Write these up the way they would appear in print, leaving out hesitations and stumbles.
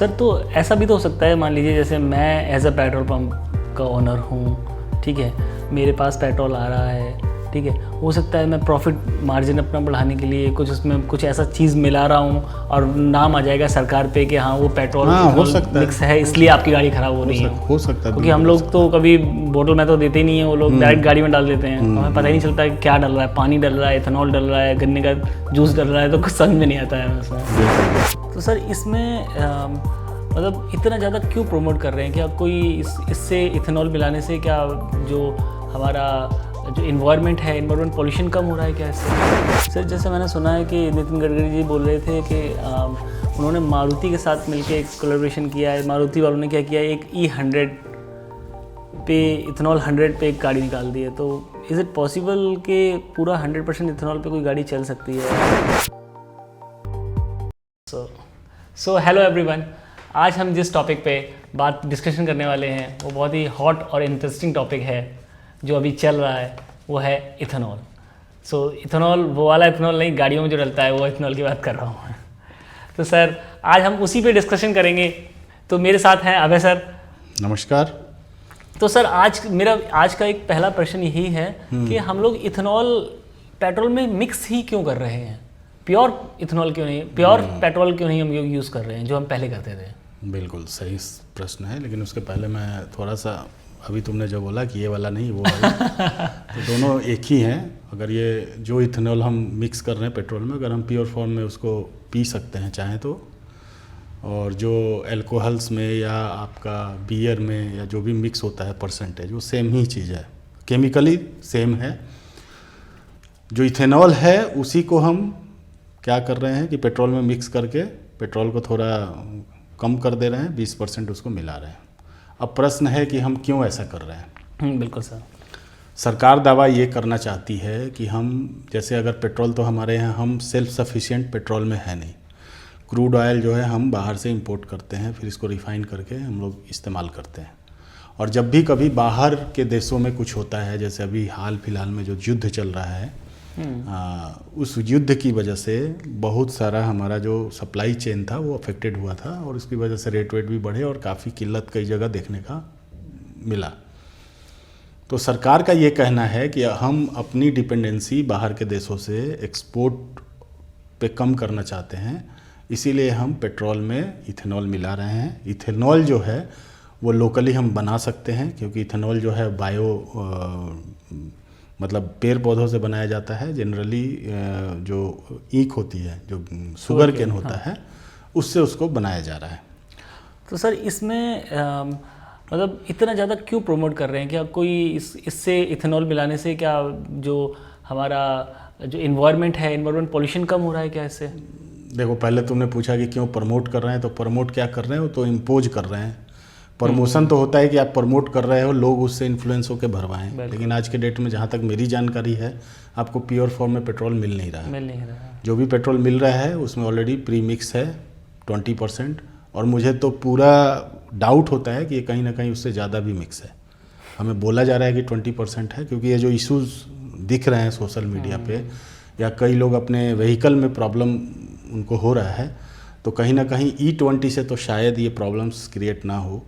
Sir तो ऐसा भी तो हो सकता है, मान लीजिए जैसे मैं एज अ पेट्रोल पंप का ओनर हूँ, ठीक है, मेरे पास पेट्रोल आ रहा है, ठीक है, हो सकता है मैं प्रॉफिट मार्जिन अपना बढ़ाने के लिए कुछ उसमें कुछ ऐसा चीज़ मिला रहा हूँ और नाम आ जाएगा सरकार पे कि हाँ वो पेट्रोल हो सकता मिक्स है इसलिए आपकी गाड़ी ख़राब हो रही है। हो सकता है, क्योंकि हम लोग तो कभी बोतल में तो देते ही नहीं है, वो लोग डायरेक्ट गाड़ी में डाल देते हैं, हमें पता ही नहीं चलता कि क्या डल रहा है, पानी डल रहा है, इथेनॉल डल रहा है, गन्ने का जूस डल रहा है, तो कुछ समझ में नहीं आता है उसमें। तो सर इसमें मतलब इतना ज़्यादा क्यों प्रमोट कर रहे हैं? क्या कोई इससे इथेनॉल मिलाने से क्या जो हमारा जो इन्वायरमेंट है, इन्वायरमेंट पॉल्यूशन कम हो रहा है क्या इससे? सर जैसे मैंने सुना है कि नितिन गडकरी जी बोल रहे थे कि उन्होंने मारुति के साथ मिलके एक कोलैबोरेशन किया है, मारुति वालों ने क्या किया है, एक E100 पे इथेनॉल 100 पे एक गाड़ी निकाल दी है। तो इज़ इट पॉसिबल कि पूरा 100% इथेनॉल पे कोई गाड़ी चल सकती है? सो हेलो एवरीवन, आज हम जिस टॉपिक पे बात डिस्कशन करने वाले हैं वो बहुत ही हॉट और इंटरेस्टिंग टॉपिक है जो अभी चल रहा है, वो है इथेनॉल। सो इथेनॉल वो वाला इथेनॉल नहीं, गाड़ियों में जो डलता है वो इथेनॉल की बात कर रहा हूँ मैं। तो सर आज हम उसी पे डिस्कशन करेंगे। तो मेरे साथ हैं अभय सर। नमस्कार। तो सर आज का एक पहला प्रश्न यही है कि हम लोग इथेनॉल पेट्रोल में मिक्स ही क्यों कर रहे हैं? प्योर इथेनॉल क्यों नहीं, प्योर पेट्रोल क्यों नहीं हम लोग यूज़ कर रहे हैं जो हम पहले करते थे? बिल्कुल सही प्रश्न है, लेकिन उसके पहले मैं थोड़ा सा, अभी तुमने जो बोला कि ये वाला नहीं वो वाला तो दोनों एक ही हैं। अगर ये जो इथेनॉल हम मिक्स कर रहे हैं पेट्रोल में, अगर हम प्योर फॉर्म में उसको पी सकते हैं चाहें तो, और जो एल्कोहल्स में या आपका बियर में या जो भी मिक्स होता है परसेंटेज, वो सेम ही चीज़ है, केमिकली सेम है। जो इथेनॉल है उसी को हम क्या कर रहे हैं कि पेट्रोल में मिक्स करके पेट्रोल को थोड़ा कम कर दे रहे हैं, 20% उसको मिला रहे हैं। अब प्रश्न है कि हम क्यों ऐसा कर रहे हैं? बिल्कुल सर। सरकार दावा ये करना चाहती है कि हम, जैसे अगर पेट्रोल तो हमारे यहाँ हम सेल्फ सफिशिएंट पेट्रोल में है नहीं, क्रूड ऑयल जो है हम बाहर से इंपोर्ट करते हैं, फिर इसको रिफ़ाइन करके हम लोग इस्तेमाल करते हैं। और जब भी कभी बाहर के देशों में कुछ होता है, जैसे अभी हाल फिलहाल में जो युद्ध चल रहा है, उस युद्ध की वजह से बहुत सारा हमारा जो सप्लाई चेन था वो अफेक्टेड हुआ था, और उसकी वजह से रेट वेट भी बढ़े और काफ़ी किल्लत कई जगह देखने का मिला। तो सरकार का ये कहना है कि हम अपनी डिपेंडेंसी बाहर के देशों से एक्सपोर्ट पे कम करना चाहते हैं, इसीलिए हम पेट्रोल में इथेनॉल मिला रहे हैं। इथेनॉल जो है वो लोकली हम बना सकते हैं, क्योंकि इथेनॉल जो है मतलब पेड़ पौधों से बनाया जाता है। जनरली जो ईख होती है, जो शुगर केन होता है, उससे उसको बनाया जा रहा है। तो सर इसमें मतलब इतना ज़्यादा क्यों प्रमोट कर रहे हैं? क्या कोई इससे इथेनॉल मिलाने से क्या जो हमारा जो इन्वायरमेंट है, इन्वायरमेंट पॉल्यूशन कम हो रहा है क्या इससे? देखो, पहले तुमने पूछा कि क्यों प्रमोट कर रहे हैं, तो प्रमोट क्या कर रहे हैं, तो इम्पोज कर रहे हैं। प्रमोशन तो होता है कि आप प्रमोट कर रहे हो, लोग उससे इन्फ्लुएंस होकर भरवाएं, लेकिन आज के डेट में जहाँ तक मेरी जानकारी है, आपको प्योर फॉर्म में पेट्रोल मिल नहीं रहा है। जो भी पेट्रोल मिल रहा है उसमें ऑलरेडी प्री मिक्स है 20%, और मुझे तो पूरा डाउट होता है कि ये कहीं ना कहीं उससे ज़्यादा भी मिक्स है। हमें बोला जा रहा है कि 20% है, क्योंकि ये जो इश्यूज़ दिख रहे हैं सोशल मीडिया पे, या कई लोग अपने व्हीकल में प्रॉब्लम उनको हो रहा है, तो कहीं ना कहीं E20 से तो शायद ये प्रॉब्लम्स क्रिएट ना हो।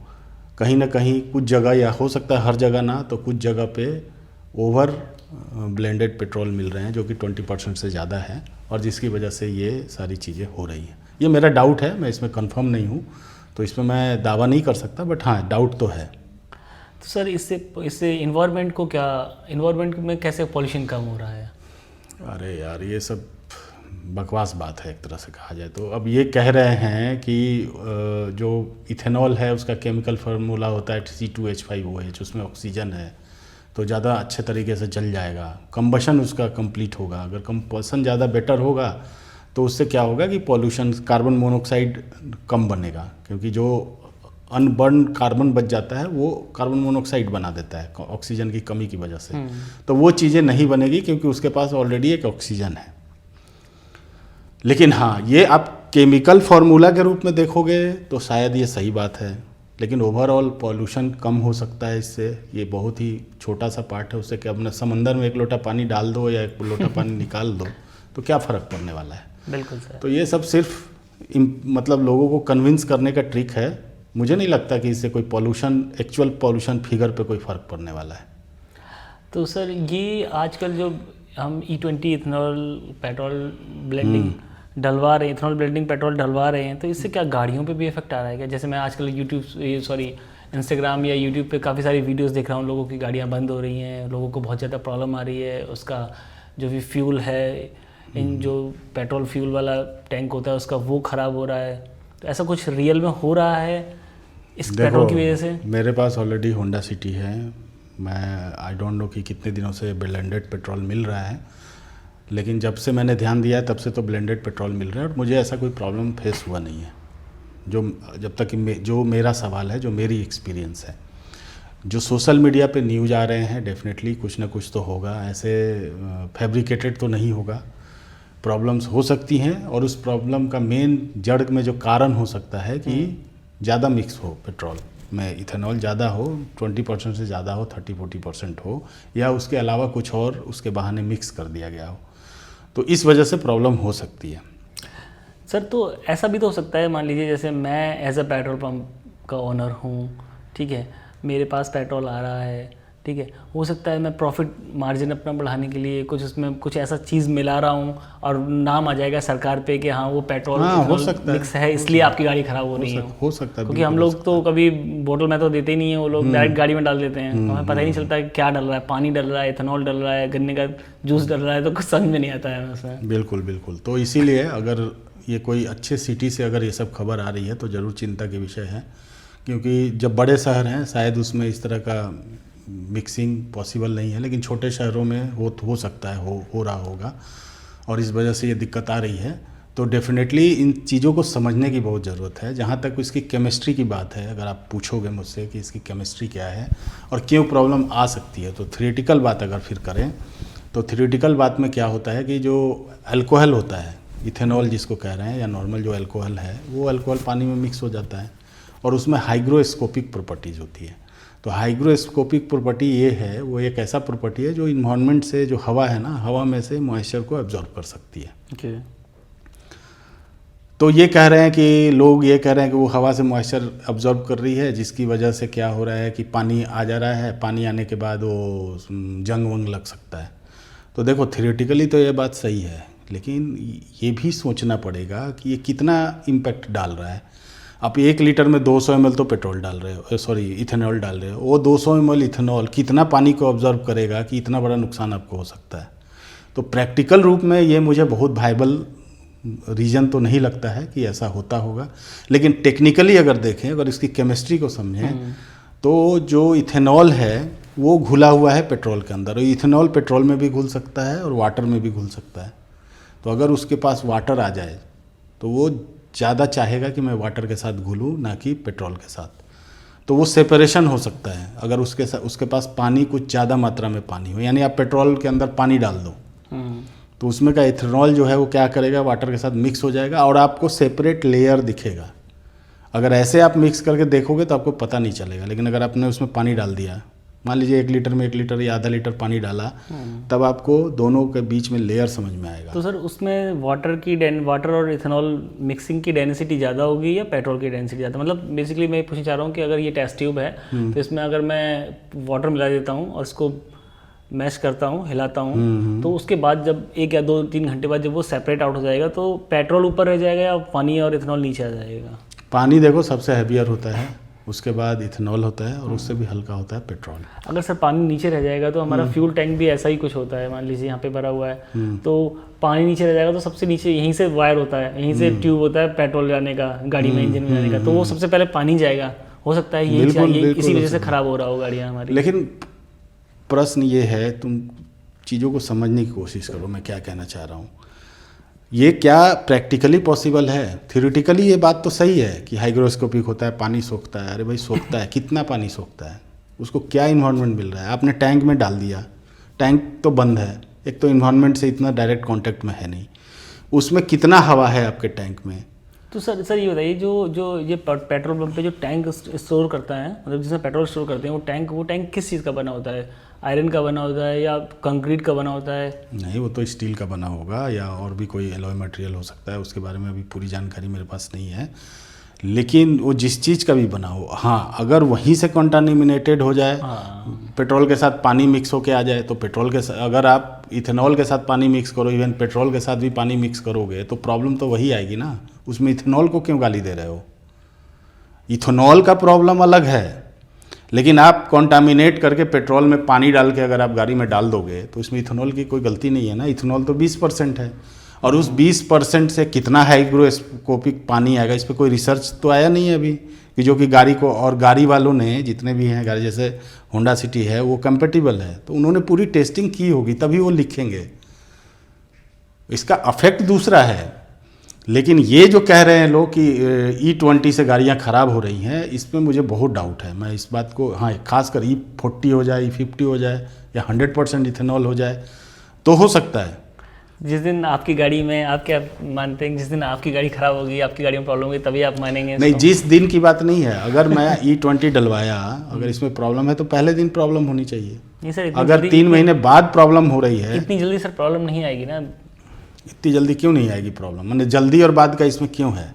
कहीं ना कहीं कुछ जगह, या हो सकता है हर जगह ना, तो कुछ जगह पे ओवर ब्लेंडेड पेट्रोल मिल रहे हैं जो कि 20% से ज़्यादा है, और जिसकी वजह से ये सारी चीज़ें हो रही हैं। ये मेरा डाउट है, मैं इसमें कंफर्म नहीं हूँ, तो इसमें मैं दावा नहीं कर सकता, बट हाँ डाउट तो है। तो सर इससे इन्वायरमेंट को क्या, इन्वायरमेंट में कैसे पॉल्यूशन कम हो रहा है? अरे यार, ये सब बकवास बात है एक तरह से कहा जाए तो। अब ये कह रहे हैं कि जो इथेनॉल है उसका केमिकल फार्मूला होता है C2H5OH, उसमें ऑक्सीजन है, तो ज़्यादा अच्छे तरीके से जल जाएगा, कंबशन उसका कंप्लीट होगा। अगर कंबशन ज़्यादा बेटर होगा तो उससे क्या होगा कि पॉल्यूशन, कार्बन मोनोऑक्साइड कम बनेगा, क्योंकि जो अनबर्न कार्बन बच जाता है वो कार्बन मोनोऑक्साइड बना देता है ऑक्सीजन की कमी की वजह से। तो वो चीज़ें नहीं बनेगी, क्योंकि उसके पास ऑलरेडी एक ऑक्सीजन है। लेकिन हाँ, ये आप केमिकल फार्मूला के रूप में देखोगे तो शायद ये सही बात है, लेकिन ओवरऑल पॉल्यूशन कम हो सकता है इससे। ये बहुत ही छोटा सा पार्ट है, उससे क्या, अपने समंदर में 1 लोटा पानी डाल दो या 1 लोटा पानी निकाल दो, तो क्या फ़र्क पड़ने वाला है? बिल्कुल सर। तो ये सब सिर्फ मतलब लोगों को कन्विंस करने का ट्रिक है। मुझे नहीं लगता कि इससे कोई पॉल्यूशन, एक्चुअल पॉल्यूशन फिगर पे कोई फ़र्क पड़ने वाला है। तो सर ये आजकल जो हम E20 इथेनॉल पेट्रोल ब्लेंडिंग डलवा रहे हैं, इथेनॉल ब्लेंडिंग पेट्रोल डलवा रहे हैं, तो इससे क्या गाड़ियों पे भी इफेक्ट आ रहा है क्या? जैसे मैं आजकल इंस्टाग्राम या यूट्यूब पे काफ़ी सारी वीडियोस देख रहा हूँ, लोगों की गाड़ियाँ बंद हो रही हैं, लोगों को बहुत ज़्यादा प्रॉब्लम आ रही है, उसका जो भी फ्यूल है, इन जो पेट्रोल फ्यूल वाला टैंक होता है उसका वो ख़राब हो रहा है। तो ऐसा कुछ रियल में हो रहा है इस पेट्रोल की वजह से? मेरे पास ऑलरेडी होंडा सिटी है। मैं आई डोंट नो कि कितने दिनों से ब्लेंडेड पेट्रोल मिल रहा है, लेकिन जब से मैंने ध्यान दिया है तब से तो ब्लेंडेड पेट्रोल मिल रहा है और मुझे ऐसा कोई प्रॉब्लम फेस हुआ नहीं है। जो जब तक कि जो मेरा सवाल है, जो मेरी एक्सपीरियंस है, जो सोशल मीडिया पे न्यूज़ आ रहे हैं, डेफिनेटली कुछ ना कुछ तो होगा, ऐसे फैब्रिकेटेड तो नहीं होगा। प्रॉब्लम्स हो सकती हैं और उस प्रॉब्लम का मेन जड़ में जो कारण हो सकता है कि ज़्यादा मिक्स हो पेट्रोल में, इथेनॉल ज़्यादा हो, 20% से ज़्यादा हो, 30-40% हो, या उसके अलावा कुछ और उसके बहाने मिक्स कर दिया गया हो, तो इस वजह से प्रॉब्लम हो सकती है। सर तो ऐसा भी तो हो सकता है, मान लीजिए जैसे मैं एज अ पेट्रोल पंप का ओनर हूँ, ठीक है, मेरे पास पेट्रोल आ रहा है, ठीक है, हो सकता है मैं प्रॉफिट मार्जिन अपना बढ़ाने के लिए कुछ उसमें कुछ ऐसा चीज़ मिला रहा हूँ और नाम आ जाएगा सरकार पे कि हाँ वो पेट्रोल हो सकता मिक्स है, इसलिए आपकी गाड़ी ख़राब हो रही है। हो सकता है, क्योंकि हम लोग तो कभी बोतल में तो देते ही नहीं है, वो लोग डायरेक्ट गाड़ी में डाल देते हैं, हमें पता ही नहीं चलता कि क्या डल रहा है, पानी डल रहा है, इथेनॉल डल रहा है, गन्ने का जूस डल रहा है, तो कुछ समझ में नहीं आता है उसमें। बिल्कुल बिल्कुल। तो इसीलिए अगर ये कोई अच्छे सिटी से अगर ये सब खबर आ रही है तो ज़रूर चिंता के विषय है, क्योंकि जब बड़े शहर हैं शायद उसमें इस तरह का मिक्सिंग पॉसिबल नहीं है, लेकिन छोटे शहरों में हो सकता है, हो रहा होगा, और इस वजह से ये दिक्कत आ रही है। तो डेफिनेटली इन चीज़ों को समझने की बहुत ज़रूरत है। जहाँ तक इसकी केमिस्ट्री की बात है, अगर आप पूछोगे मुझसे कि इसकी केमिस्ट्री क्या है और क्यों प्रॉब्लम आ सकती है, तो थ्योरेटिकल बात अगर फिर करें तो थ्योरेटिकल बात में क्या होता है कि जो अल्कोहल होता है, इथेनॉल जिसको कह रहे हैं, या नॉर्मल जो अल्कोहल है, वो अल्कोहल पानी में मिक्स हो जाता है और उसमें हाइग्रोस्कोपिक प्रॉपर्टीज़ होती है। तो हाइग्रोस्कोपिक प्रॉपर्टी ये है, वो एक ऐसा प्रॉपर्टी है जो इन्वायरमेंट से, जो हवा है ना, हवा में से मॉइस्चर को एब्जॉर्ब कर सकती है। okay. तो ये कह रहे हैं कि लोग ये कह रहे हैं कि वो हवा से मॉइस्चर एब्जॉर्ब कर रही है, जिसकी वजह से क्या हो रहा है कि पानी आ जा रहा है, पानी आने के बाद वो जंग वंग लग सकता है। तो देखो थ्योरेटिकली तो ये बात सही है, लेकिन ये भी सोचना पड़ेगा कि ये कितना इम्पैक्ट डाल रहा है। आप 1 लीटर में 200 ml तो पेट्रोल डाल रहे हो, सॉरी इथेनॉल डाल रहे हो, वो 200 ml इथेनॉल कितना पानी को ऑब्जर्व करेगा कि इतना बड़ा नुकसान आपको हो सकता है। तो प्रैक्टिकल रूप में ये मुझे बहुत वायबल रीज़न तो नहीं लगता है कि ऐसा होता होगा, लेकिन टेक्निकली अगर देखें, अगर इसकी केमिस्ट्री को समझें, तो जो इथेनॉल है वो घुला हुआ है पेट्रोल के अंदर, और इथेनॉल पेट्रोल में भी घुल सकता है और वाटर में भी घुल सकता है। तो अगर उसके पास वाटर आ जाए तो वो ज़्यादा चाहेगा कि मैं वाटर के साथ घुलूँ ना कि पेट्रोल के साथ, तो वो सेपरेशन हो सकता है। अगर उसके पास पानी, कुछ ज़्यादा मात्रा में पानी हो, यानी आप पेट्रोल के अंदर पानी डाल दो तो उसमें का इथेनॉल जो है वो क्या करेगा, वाटर के साथ मिक्स हो जाएगा और आपको सेपरेट लेयर दिखेगा। अगर ऐसे आप मिक्स करके देखोगे तो आपको पता नहीं चलेगा, लेकिन अगर आपने उसमें पानी डाल दिया, मान लीजिए 1 लीटर में 1 लीटर या आधा लीटर पानी डाला, तब आपको दोनों के बीच में लेयर समझ में आएगा। तो सर उसमें वाटर और इथेनॉल मिक्सिंग की डेंसिटी ज़्यादा होगी या पेट्रोल की डेंसिटी ज़्यादा? मतलब बेसिकली मैं पूछना चाह रहा हूँ कि अगर ये टेस्ट ट्यूब है तो इसमें अगर मैं वाटर मिला देता हूँ और इसको मैश करता हूँ, हिलाता हूँ, तो उसके बाद जब 1 या 2-3 घंटे बाद जब वो सेपरेट आउट हो जाएगा तो पेट्रोल ऊपर रह जाएगा या पानी और इथेनॉल नीचे आ जाएगा? पानी देखो सबसे हैवियर होता है, उसके बाद इथेनॉल होता है और उससे भी हल्का होता है पेट्रोल। अगर सर पानी नीचे रह जाएगा तो हमारा फ्यूल टैंक भी ऐसा ही कुछ होता है, मान लीजिए यहाँ पे भरा हुआ है, तो पानी नीचे रह जाएगा तो सबसे नीचे यहीं से वायर होता है, यहीं से ट्यूब होता है पेट्रोल जाने का, गाड़ी में इंजन में जाने का, तो वो सबसे पहले पानी जाएगा। हो सकता है ये इसी वजह से खराब हो रहा हो गाड़ियाँ हमारी। लेकिन प्रश्न ये है, तुम चीज़ों को समझने की कोशिश करो, मैं क्या कहना चाह रहा हूँ। ये क्या प्रैक्टिकली पॉसिबल है? थ्योरेटिकली ये बात तो सही है कि हाइग्रोस्कोपिक होता है, पानी सोखता है। अरे भाई सोखता है, कितना पानी सोखता है, उसको क्या इन्वायरमेंट मिल रहा है? आपने टैंक में डाल दिया, टैंक तो बंद है, एक तो इन्वायरमेंट से इतना डायरेक्ट कांटेक्ट में है नहीं, उसमें कितना हवा है आपके टैंक में? तो सर ये बताइए, जो ये पेट्रोल पंप पे जो टैंक स्टोर करता है, मतलब जिसमें पेट्रोल स्टोर करते हैं, वो टैंक किस चीज़ का बना होता है? आयरन का बना होता है या कंक्रीट का बना होता है? नहीं, वो तो स्टील का बना होगा या और भी कोई एलॉय मटेरियल हो सकता है, उसके बारे में अभी पूरी जानकारी मेरे पास नहीं है। लेकिन वो जिस चीज़ का भी बना हो, हाँ, अगर वहीं से कंटामिनेटेड हो जाए, पेट्रोल के साथ पानी मिक्स होके आ जाए, तो पेट्रोल के साथ अगर आप इथेनॉल के साथ पानी मिक्स करो, इवन पेट्रोल के साथ भी पानी मिक्स करोगे, तो प्रॉब्लम तो वही आएगी ना। उसमें इथेनॉल को क्यों गाली दे रहे हो? इथेनॉल का प्रॉब्लम अलग है, लेकिन आप कंटामिनेट करके पेट्रोल में पानी डाल के अगर आप गाड़ी में डाल दोगे तो इसमें इथेनॉल की कोई गलती नहीं है ना। इथेनॉल तो 20% है, और उस 20% से कितना हाइग्रोस्कोपिक पानी आएगा, इस पर कोई रिसर्च तो आया नहीं है अभी, कि जो कि गाड़ी को, और गाड़ी वालों ने जितने भी हैं गाड़ी, जैसे होंडा सिटी है वो कंपेटिबल है, तो उन्होंने पूरी टेस्टिंग की होगी तभी वो लिखेंगे। इसका अफेक्ट दूसरा है। लेकिन ये जो कह रहे हैं लोग कि E20 से गाड़ियाँ ख़राब हो रही हैं, इसमें मुझे बहुत डाउट है। मैं इस बात को, हाँ, खासकर E40 हो जाए, E50 हो जाए या 100% इथेनॉल हो जाए तो हो सकता है। जिस दिन आपकी गाड़ी में, आप क्या मानते हैं, जिस दिन आपकी गाड़ी ख़राब होगी, आपकी गाड़ी में प्रॉब्लम होगी, तभी आप मानेंगे? नहीं, जिस दिन की बात नहीं है। अगर मैं E20 डलवाया, अगर इसमें प्रॉब्लम है तो पहले दिन प्रॉब्लम होनी चाहिए। नहीं सर, अगर 3 महीने बाद प्रॉब्लम हो रही है, इतनी जल्दी सर प्रॉब्लम नहीं आएगी ना। इतनी जल्दी क्यों नहीं आएगी प्रॉब्लम? मैंने जल्दी और बाद का इसमें क्यों है?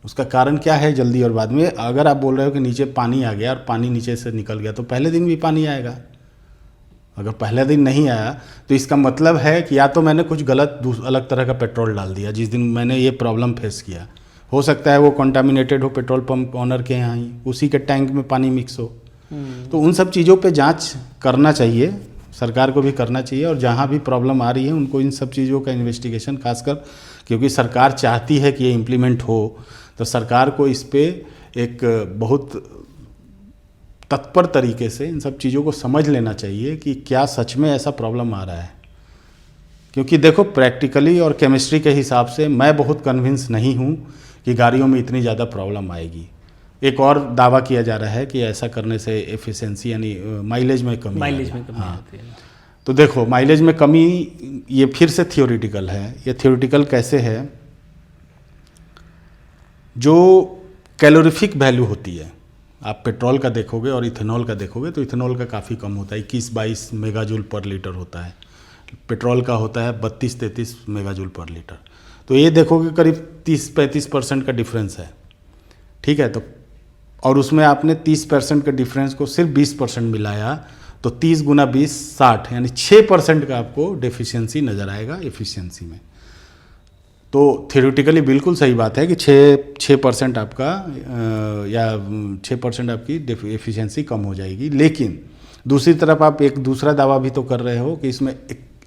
उसका कारण क्या है जल्दी और बाद में? अगर आप बोल रहे हो कि नीचे पानी आ गया और पानी नीचे से निकल गया, तो पहले दिन भी पानी आएगा। अगर पहले दिन नहीं आया तो इसका मतलब है कि या तो मैंने कुछ गलत अलग तरह का पेट्रोल डाल दिया जिस दिन मैंने ये प्रॉब्लम फेस किया। हो सकता है वो कंटामिनेटेड हो पेट्रोल पंप ऑनर के यहाँ ही, उसी के टैंक में पानी मिक्स हो। तो उन सब चीज़ों पे जांच करना चाहिए, सरकार को भी करना चाहिए, और जहाँ भी प्रॉब्लम आ रही है उनको इन सब चीज़ों का इन्वेस्टिगेशन, खासकर क्योंकि सरकार चाहती है कि ये इम्प्लीमेंट हो, तो सरकार को इस पर एक बहुत तत्पर तरीके से इन सब चीज़ों को समझ लेना चाहिए कि क्या सच में ऐसा प्रॉब्लम आ रहा है। क्योंकि देखो, प्रैक्टिकली और केमिस्ट्री के हिसाब से मैं बहुत कन्विंस नहीं हूँ कि गाड़ियों में इतनी ज़्यादा प्रॉब्लम आएगी। एक और दावा किया जा रहा है कि ऐसा करने से एफिशिएंसी यानी माइलेज में कमी आती है। तो देखो, माइलेज में कमी ये फिर से थियोरिटिकल है। ये थियोरिटिकल कैसे है? जो कैलोरीफिक वैल्यू होती है, आप पेट्रोल का देखोगे और इथेनॉल का देखोगे तो इथेनॉल का काफ़ी कम होता है, 21-22 मेगाजूल पर लीटर होता है। पेट्रोल का होता है 32-33 मेगाजूल पर लीटर। तो ये देखोगे करीब 30-35% का डिफरेंस है, ठीक है। तो और उसमें आपने 30% के डिफरेंस को सिर्फ 20% मिलाया, तो 30 गुना 20 60, यानी 6% का आपको डेफिशिएंसी नज़र आएगा एफिशिएंसी में। तो थियोरेटिकली बिल्कुल सही बात है कि 6% आपका या 6% आपकी एफिशिएंसी कम हो जाएगी। लेकिन दूसरी तरफ आप एक दूसरा दावा भी तो कर रहे हो कि इसमें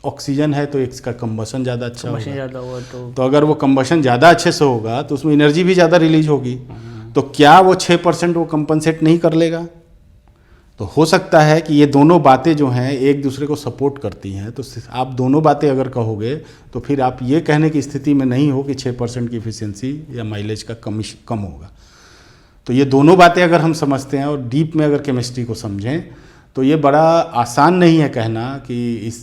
ऑक्सीजन है तो इसका कंबशन ज़्यादा अच्छा होगा। तो अगर वो कंबशन ज़्यादा अच्छे से होगा तो उसमें एनर्जी भी ज़्यादा रिलीज होगी। तो क्या वो 6% वो कंपनसेट नहीं कर लेगा? तो हो सकता है कि ये दोनों बातें जो हैं एक दूसरे को सपोर्ट करती हैं। तो आप दोनों बातें अगर कहोगे तो फिर आप ये कहने की स्थिति में नहीं हो कि 6% की एफिशिएंसी या माइलेज का कम होगा। तो ये दोनों बातें अगर हम समझते हैं और डीप में अगर केमिस्ट्री को समझें तो ये बड़ा आसान नहीं है कहना कि इस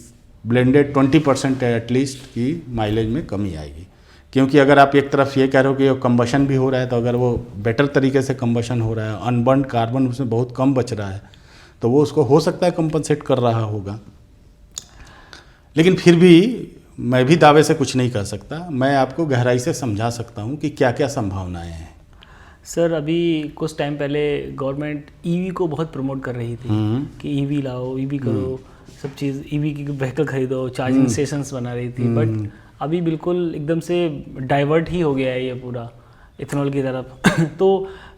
ब्लेंडेड 20% एटलीस्ट की माइलेज में कमी आएगी। क्योंकि अगर आप एक तरफ ये कह रहे हो कि कंबशन भी हो रहा है, तो अगर वो बेटर तरीके से कंबशन हो रहा है, अनबर्न कार्बन उसमें बहुत कम बच रहा है, तो वो उसको हो सकता है कंपनसेट कर रहा होगा। लेकिन फिर भी मैं भी दावे से कुछ नहीं कर सकता। मैं आपको गहराई से समझा सकता हूँ कि क्या क्या संभावनाएं हैं। सर, अभी कुछ टाइम पहले गवर्नमेंट ईवी को बहुत प्रमोट कर रही थी कि ईवी लाओ, ईवी करो, सब चीज़ ईवी की व्हीकल खरीदो, चार्जिंग स्टेशंस बना रही थी। बट अभी बिल्कुल एकदम से डाइवर्ट ही हो गया है ये पूरा इथेनॉल की तरफ। तो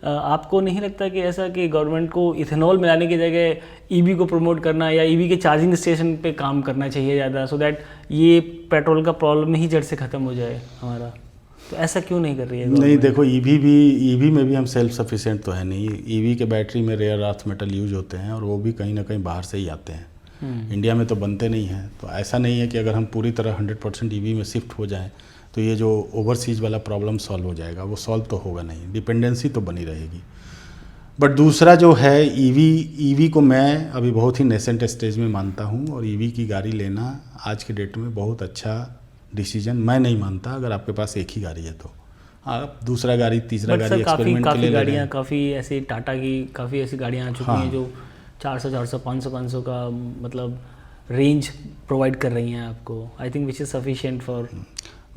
आपको नहीं लगता कि ऐसा कि गवर्नमेंट को इथेनॉल मिलाने की जगह ईवी को प्रमोट करना या ईवी के चार्जिंग स्टेशन पे काम करना चाहिए ज़्यादा, सो दैट ये पेट्रोल का प्रॉब्लम ही जड़ से ख़त्म हो जाए हमारा? तो ऐसा क्यों नहीं कर रही है? नहीं, देखो, ईवी में भी हम सेल्फ सफिशिएंट तो है नहीं। ईवी के बैटरी में रेयर अर्थ मेटल यूज होते हैं और वो भी कहीं ना कहीं बाहर से ही आते हैं। इंडिया में तो बनते नहीं हैं। तो ऐसा नहीं है कि अगर हम पूरी तरह 100% ईवी में शिफ्ट हो जाएं तो ये जो ओवरसीज वाला प्रॉब्लम सॉल्व हो जाएगा, वो सॉल्व तो होगा नहीं, डिपेंडेंसी तो बनी रहेगी। बट दूसरा जो है ईवी को मैं अभी बहुत ही नेसेंट स्टेज में मानता हूँ, और ईवी की गाड़ी लेना आज के डेट में बहुत अच्छा डिसीजन मैं नहीं मानता। अगर आपके पास एक ही गाड़ी है तो आप दूसरा गाड़ी, तीसरा गाड़ी एक्सपेरिमेंट के लिए गाड़ियाँ, काफ़ी ऐसी टाटा की काफ़ी ऐसी गाड़ियाँ आ चुकी हैं जो 400 500 का मतलब रेंज प्रोवाइड कर रही हैं आपको, I think which is sufficient for.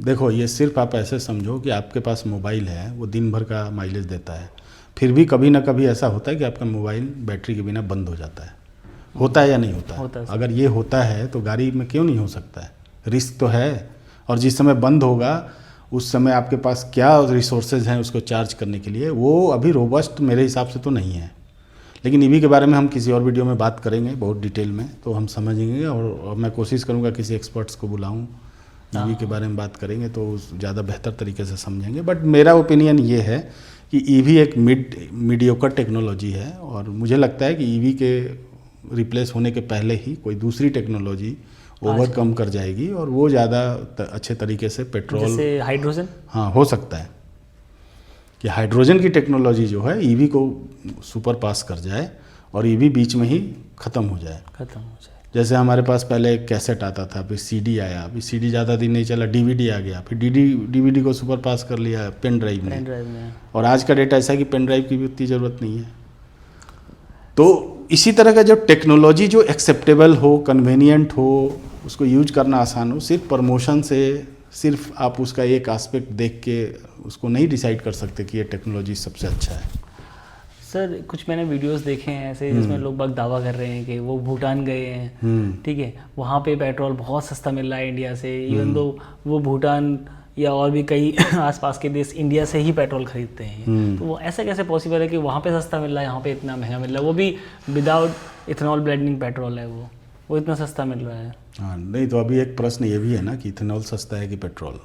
देखो ये सिर्फ आप ऐसे समझो कि आपके पास मोबाइल है, वो दिन भर का माइलेज देता है, फिर भी कभी ना कभी ऐसा होता है कि आपका मोबाइल बैटरी के बिना बंद हो जाता है। होता है या नहीं होता है? अगर ये होता है तो गाड़ी में क्यों नहीं हो सकता है? रिस्क तो है। और जिस समय बंद होगा उस समय आपके पास क्या रिसोर्सेज हैं उसको चार्ज करने के लिए, वो अभी रोबस्ट मेरे हिसाब से तो नहीं है। लेकिन ईवी के बारे में हम किसी और वीडियो में बात करेंगे बहुत डिटेल में, तो हम समझेंगे। और मैं कोशिश करूँगा किसी एक्सपर्ट्स को बुलाऊँ, ईवी के बारे में बात करेंगे तो ज़्यादा बेहतर तरीके से समझेंगे। बट मेरा ओपिनियन ये है कि ईवी एक मीडियोकर टेक्नोलॉजी है, और मुझे लगता है कि ईवी के रिप्लेस होने के पहले ही कोई दूसरी टेक्नोलॉजी ओवरकम कर जाएगी, और वो ज़्यादा अच्छे तरीके से पेट्रोल, जैसे हाइड्रोजन। हाँ, हो सकता है कि हाइड्रोजन की टेक्नोलॉजी जो है ईवी को सुपर पास कर जाए और ईवी बीच में ही ख़त्म हो जाए। जैसे हमारे पास पहले एक कैसेट आता था, फिर सीडी आया, फिर सीडी ज़्यादा दिन नहीं चला, डीवीडी आ गया, फिर डीवीडी को सुपर पास कर लिया पेन ड्राइव में। और आज का डेट ऐसा है कि पेन ड्राइव की भी उतनी ज़रूरत नहीं है। तो इसी तरह का जो टेक्नोलॉजी जो एक्सेप्टेबल हो, कन्वीनियंट हो, उसको यूज करना आसान हो, सिर्फ प्रमोशन से सिर्फ आप उसका एक एस्पेक्ट देख के उसको नहीं डिसाइड कर सकते कि ये टेक्नोलॉजी सबसे अच्छा है। सर कुछ मैंने वीडियोस देखे हैं ऐसे जिसमें लोग बाग दावा कर रहे हैं कि वो भूटान गए हैं, ठीक है, वहाँ पे पेट्रोल बहुत सस्ता मिल रहा है इंडिया से, इवन दो वो भूटान या और भी कई आसपास के देश इंडिया से ही पेट्रोल खरीदते हैं। तो वो ऐसा कैसे पॉसिबल है कि वहाँ पे सस्ता मिल रहा है, यहाँ पे इतना महंगा मिल रहा है, वो भी विदाउट इथेनॉल ब्लेंडिंग पेट्रोल है, वो इतना सस्ता मिल रहा है। हाँ, नहीं तो अभी एक प्रश्न ये भी है ना कि इथेनॉल सस्ता है कि पेट्रोल,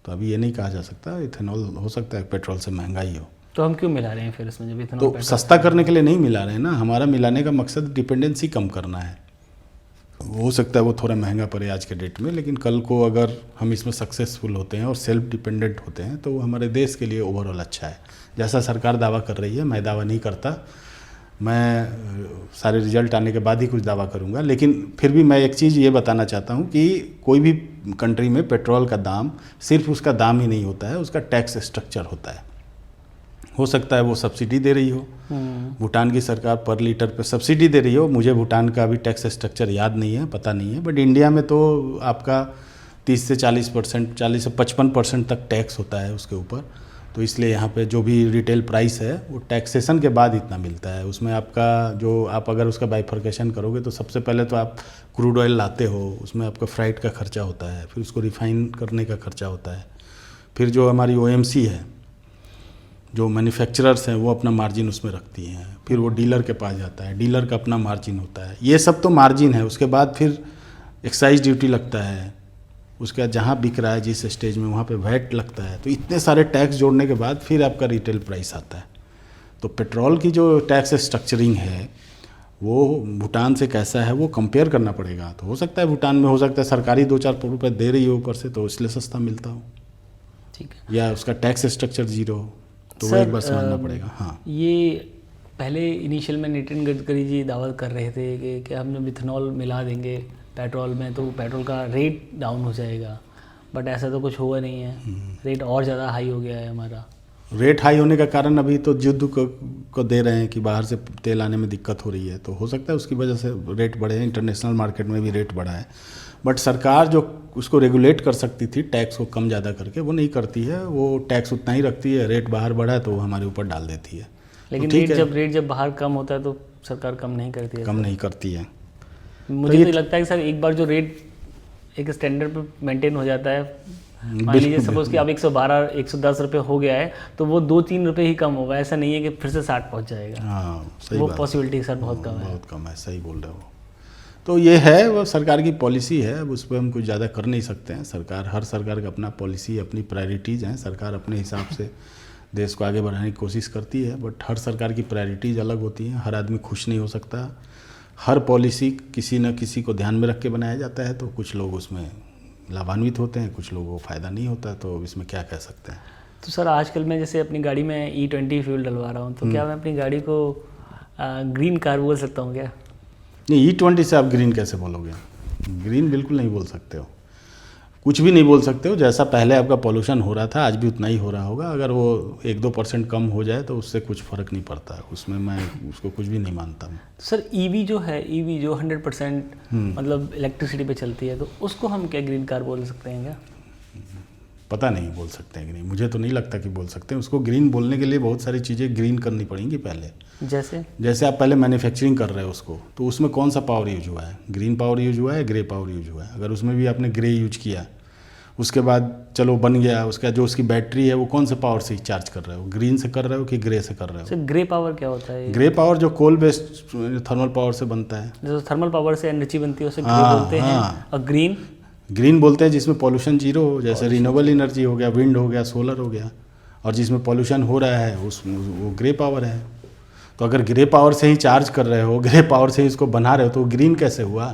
तो अभी ये नहीं कहा जा सकता। इथेनॉल हो सकता है पेट्रोल से महंगा ही हो, तो हम क्यों मिला रहे हैं फिर इसमें जब इथेनॉल? तो सस्ता करने के लिए नहीं मिला रहे हैं ना, हमारा मिलाने का मकसद डिपेंडेंसी कम करना है। हो सकता है वो थोड़ा महंगा पड़े आज के डेट में, लेकिन कल को अगर हम इसमें सक्सेसफुल होते हैं और सेल्फ डिपेंडेंट होते हैं तो वो हमारे देश के लिए ओवरऑल अच्छा है। जैसा सरकार दावा कर रही है, मैं दावा नहीं करता, मैं सारे रिजल्ट आने के बाद ही कुछ दावा करूंगा, लेकिन फिर भी मैं एक चीज़ ये बताना चाहता हूँ कि कोई भी कंट्री में पेट्रोल का दाम सिर्फ उसका दाम ही नहीं होता है, उसका टैक्स स्ट्रक्चर होता है। हो सकता है वो सब्सिडी दे रही हो, भूटान की सरकार पर लीटर पे सब्सिडी दे रही हो, मुझे भूटान का अभी टैक्स स्ट्रक्चर याद नहीं है, पता नहीं है, बट इंडिया में तो आपका 30 से 40%, 40 से 55% तक टैक्स होता है उसके ऊपर। तो इसलिए यहाँ पे जो भी रिटेल प्राइस है वो टैक्सेशन के बाद इतना मिलता है। उसमें आपका जो आप अगर उसका बाइफर्केशन करोगे तो सबसे पहले तो आप क्रूड ऑयल लाते हो, उसमें आपका फ्राइट का खर्चा होता है, फिर उसको रिफाइन करने का खर्चा होता है, फिर जो हमारी OMC है, जो मैन्युफैक्चरर्स हैं वो अपना मार्जिन उसमें रखती हैं, फिर वो डीलर के पास जाता है, डीलर का अपना मार्जिन होता है, ये सब तो मार्जिन है। उसके बाद फिर एक्साइज ड्यूटी लगता है, उसके बाद जहाँ बिक रहा है जिस स्टेज में वहाँ पे वैट लगता है, तो इतने सारे टैक्स जोड़ने के बाद फिर आपका रिटेल प्राइस आता है। तो पेट्रोल की जो टैक्स स्ट्रक्चरिंग है वो भूटान से कैसा है वो कंपेयर करना पड़ेगा। तो हो सकता है भूटान में हो सकता है सरकारी 2-4 रुपये दे रही हो ऊपर से, तो इसलिए सस्ता मिलता हो, ठीक है, या उसका टैक्स स्ट्रक्चर जीरो हो, तो वो एक बार समझना पड़ेगा। हाँ, ये पहले इनिशियल में नितिन गडकरी जी दावा कर रहे थे कि हम जब इथेनॉल मिला देंगे पेट्रोल में तो पेट्रोल का रेट डाउन हो जाएगा, बट ऐसा तो कुछ हुआ नहीं है, रेट और ज़्यादा हाई हो गया है हमारा। रेट हाई होने का कारण अभी तो युद्ध को दे रहे हैं कि बाहर से तेल आने में दिक्कत हो रही है, तो हो सकता है उसकी वजह से रेट बढ़े हैं, इंटरनेशनल मार्केट में भी रेट बढ़ा है। बट सरकार जो उसको रेगुलेट कर सकती थी टैक्स को कम ज़्यादा करके, वो नहीं करती है, वो टैक्स उतना ही रखती है, रेट बाहर बढ़ा तो वो हमारे ऊपर डाल देती है। लेकिन तो रेट जब बाहर कम होता है तो सरकार कम नहीं करती है, कम नहीं करती है। मुझे तो लगता है कि सर एक बार जो रेट एक स्टैंडर्ड पे मेंटेन हो जाता है, मान लीजिए सपोज कि अब 112 110 रुपये हो गया है तो वो 2-3 रुपये ही कम होगा, ऐसा नहीं है कि फिर से 60 पहुंच जाएगा। हाँ, सही वो बात, पॉसिबिलिटी सर बहुत कम है, बहुत कम है, सही बोल रहे हो। तो ये है वो सरकार की पॉलिसी है, अब उस पर हम कुछ ज़्यादा कर नहीं सकते हैं। हर सरकार का अपना पॉलिसी, अपनी प्रायोरिटीज़ हैं, सरकार अपने हिसाब से देश को आगे बढ़ाने की कोशिश करती है, बट हर सरकार की प्रायोरिटीज़ अलग होती हैं, हर आदमी खुश नहीं हो सकता। हर पॉलिसी किसी न किसी को ध्यान में रख के बनाया जाता है, तो कुछ लोग उसमें लाभान्वित होते हैं, कुछ लोगों को फ़ायदा नहीं होता, तो इसमें क्या कह सकते हैं। तो सर आजकल मैं जैसे अपनी गाड़ी में E20 फ्यूल डलवा रहा हूँ, तो क्या मैं अपनी गाड़ी को ग्रीन कार बोल सकता हूँ क्या? नहीं, E20 से आप ग्रीन कैसे बोलोगे? ग्रीन बिल्कुल नहीं बोल सकते हो। कुछ भी नहीं बोल सकते हो, जैसा पहले आपका पॉल्यूशन हो रहा था आज भी उतना ही हो रहा होगा। अगर वो 1-2% कम हो जाए तो उससे कुछ फ़र्क नहीं पड़ता, उसमें मैं उसको कुछ भी नहीं मानता हूँ। सर ईवी जो 100% मतलब इलेक्ट्रिसिटी पे चलती है, तो उसको हम क्या ग्रीन कार बोल सकते हैं क्या? पता नहीं बोल सकते हैं कि नहीं, मुझे तो नहीं लगता कि बोल सकते हैं। उसको ग्रीन बोलने के लिए बहुत सारी चीज़ें ग्रीन करनी पड़ेंगी पहले। जैसे आप पहले मैन्युफैक्चरिंग कर रहे हो उसको, तो उसमें कौन सा पावर यूज हुआ है? ग्रीन पावर यूज हुआ है, ग्रे पावर यूज हुआ है। अगर उसमें भी आपने ग्रे यूज किया, उसके बाद चलो बन गया, उसका जो उसकी बैटरी है वो कौन से पावर से चार्ज कर रहे हो? ग्रीन से कर रहे हो कि ग्रे से कर रहे हो? सर ग्रे पावर क्या होता है? ग्रे पावर जो कोल बेस्ड थर्मल पावर से बनता है। जो थर्मल पावर से एनर्जी बनती है उसे ग्रे बोलते हैं। और ग्रीन बोलते हैं जिसमें पॉल्यूशन जीरो हो, जैसे रिन्यूएबल एनर्जी हो गया, विंड हो गया, सोलर हो गया। और जिसमें पॉल्यूशन हो रहा है वो ग्रे पावर है। तो अगर ग्रे पावर से ही चार्ज कर रहे हो, ग्रे पावर से ही इसको बना रहे हो, तो ग्रीन कैसे हुआ?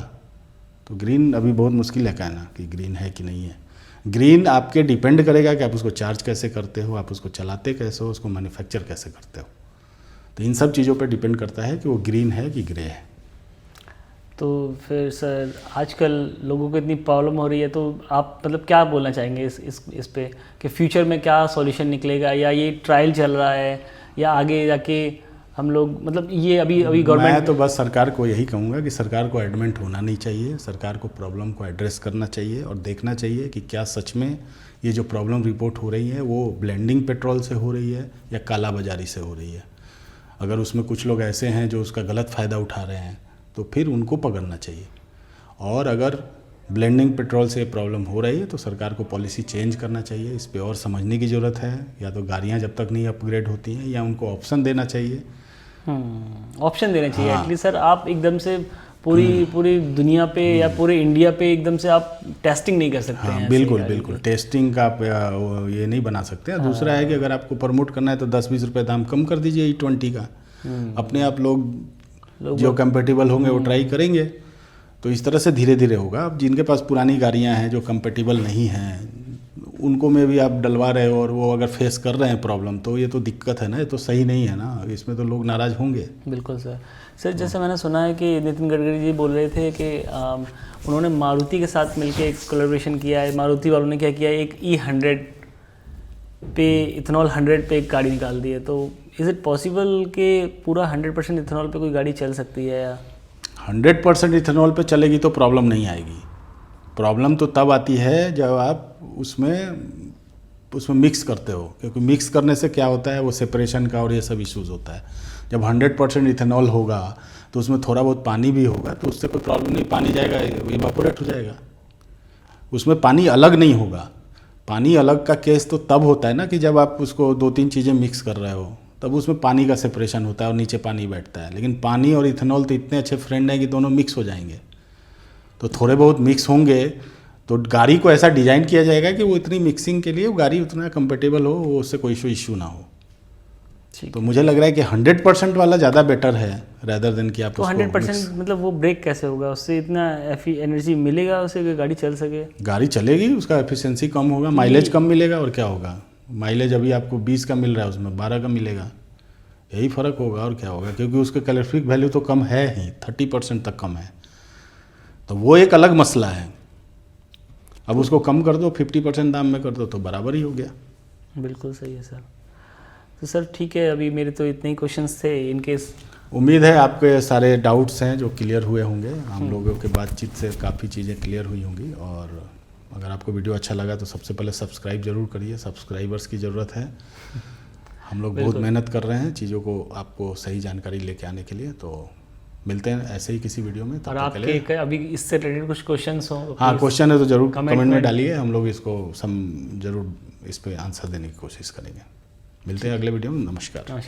तो ग्रीन अभी बहुत मुश्किल है कहना कि ग्रीन है कि नहीं है। ग्रीन आपके डिपेंड करेगा कि आप उसको चार्ज कैसे करते हो, आप उसको चलाते कैसे हो, उसको मैन्युफैक्चर कैसे करते हो। तो इन सब चीज़ों पर डिपेंड करता है कि वो ग्रीन है कि ग्रे है। तो फिर सर आजकल लोगों को इतनी प्रॉब्लम हो रही है, तो आप मतलब क्या बोलना चाहेंगे इस पे कि फ्यूचर में क्या सॉल्यूशन निकलेगा, या ये ट्रायल चल रहा है, या आगे जाके हम लोग मतलब ये अभी गवर्नमेंट? मैं तो बस सरकार को यही कहूँगा कि सरकार को एडमेंट होना नहीं चाहिए, सरकार को प्रॉब्लम को एड्रेस करना चाहिए और देखना चाहिए कि क्या सच में ये जो प्रॉब्लम रिपोर्ट हो रही है वो ब्लेंडिंग पेट्रोल से हो रही है या काला बाजारी से हो रही है। अगर उसमें कुछ लोग ऐसे हैं जो उसका गलत फ़ायदा उठा रहे हैं तो फिर उनको पकड़ना चाहिए। और अगर ब्लेंडिंग पेट्रोल से प्रॉब्लम हो रही है तो सरकार को पॉलिसी चेंज करना चाहिए। इस पे और समझने की ज़रूरत है। या तो गाड़ियाँ जब तक नहीं अपग्रेड होती हैं, या उनको ऑप्शन देना चाहिए। ऑप्शन देना चाहिए एटलीस्ट। सर आप एकदम से पूरी दुनिया पे या पूरे इंडिया पे एकदम से आप टेस्टिंग नहीं कर सकते हैं। बिल्कुल टेस्टिंग का आप ये नहीं बना सकते। दूसरा है कि अगर आपको प्रमोट करना है तो 10-20 रुपये दाम कम कर दीजिए E20 का। अपने आप लोग जो कंपेटिबल होंगे वो ट्राई करेंगे। तो इस तरह से धीरे धीरे होगा। अब जिनके पास पुरानी गाड़ियां हैं जो कंपेटिबल नहीं हैं, उनको में भी आप डलवा रहे हो और वो अगर फेस कर रहे हैं प्रॉब्लम, तो ये तो दिक्कत है ना, ये तो सही नहीं है ना। इसमें तो लोग नाराज़ होंगे। बिल्कुल सर जैसे मैंने सुना है कि नितिन गडकरी जी बोल रहे थे कि उन्होंने मारुति के साथ मिलकर एक कोलैबोरेशन किया है। मारुति वालों ने क्या किया, एक E100 पे इथेनॉल 100 पे एक गाड़ी निकाल दी है। तो इज़ इट पॉसिबल कि पूरा 100% इथेनॉल पे कोई गाड़ी चल सकती है? या 100% इथेनॉल पे चलेगी तो प्रॉब्लम नहीं आएगी। प्रॉब्लम तो तब आती है जब आप उसमें मिक्स करते हो, क्योंकि मिक्स करने से क्या होता है, वो सेपरेशन का और ये सब इश्यूज़ होता है। जब 100% इथेनॉल होगा तो उसमें थोड़ा बहुत पानी भी होगा, तो उससे कोई प्रॉब्लम नहीं। पानी जाएगा, इवापोरेट हो जाएगा। उसमें पानी अलग नहीं होगा। पानी अलग का केस तो तब होता है ना कि जब आप उसको 2-3 चीज़ें मिक्स कर रहे हो, तब उसमें पानी का सेपरेशन होता है और नीचे पानी बैठता है। लेकिन पानी और इथेनॉल तो इतने अच्छे फ्रेंड हैं कि दोनों मिक्स हो जाएंगे। तो थोड़े बहुत मिक्स होंगे तो गाड़ी को ऐसा डिज़ाइन किया जाएगा कि वो इतनी मिक्सिंग के लिए वो गाड़ी उतना कंपेटेबल हो, वो उससे कोई इशू ना हो। तो मुझे लग रहा है कि 100% वाला ज़्यादा बेटर है रेदर देन कि आप तो 100% मतलब वो ब्रेक कैसे होगा? उससे इतना एनर्जी मिलेगा उसे कि गाड़ी चल सके? गाड़ी चलेगी, उसका एफिशिएंसी कम होगा, माइलेज कम मिलेगा। और क्या होगा, माइलेज अभी आपको 20 का मिल रहा है, उसमें 12 का मिलेगा। यही फ़र्क होगा और क्या होगा, क्योंकि उसका कैलोरीफिक वैल्यू तो कम है ही, 30% तक कम है। तो वो एक अलग मसला है। अब उसको कम कर दो, 50% दाम में कर दो, तो बराबर ही हो गया। बिल्कुल सही है सर। तो सर ठीक है, अभी मेरे तो इतने ही क्वेश्चंस थे। इनकेस उम्मीद है आपके सारे डाउट्स हैं जो क्लियर हुए होंगे। हम लोगों के बातचीत से काफ़ी चीज़ें क्लियर हुई होंगी। और अगर आपको वीडियो अच्छा लगा तो सबसे पहले सब्सक्राइब जरूर करिए। सब्सक्राइबर्स की ज़रूरत है। हम लोग बहुत मेहनत कर रहे हैं चीज़ों को आपको सही जानकारी लेके आने के लिए। तो मिलते हैं ऐसे ही किसी वीडियो में। और आपके अभी इससे रिलेटेड कुछ क्वेश्चंस हो? हाँ, क्वेश्चन है तो ज़रूर कमेंट में डालिए। हम लोग इसको ज़रूर इस पर आंसर देने की कोशिश करेंगे। मिलते हैं अगले वीडियो में। नमस्कार।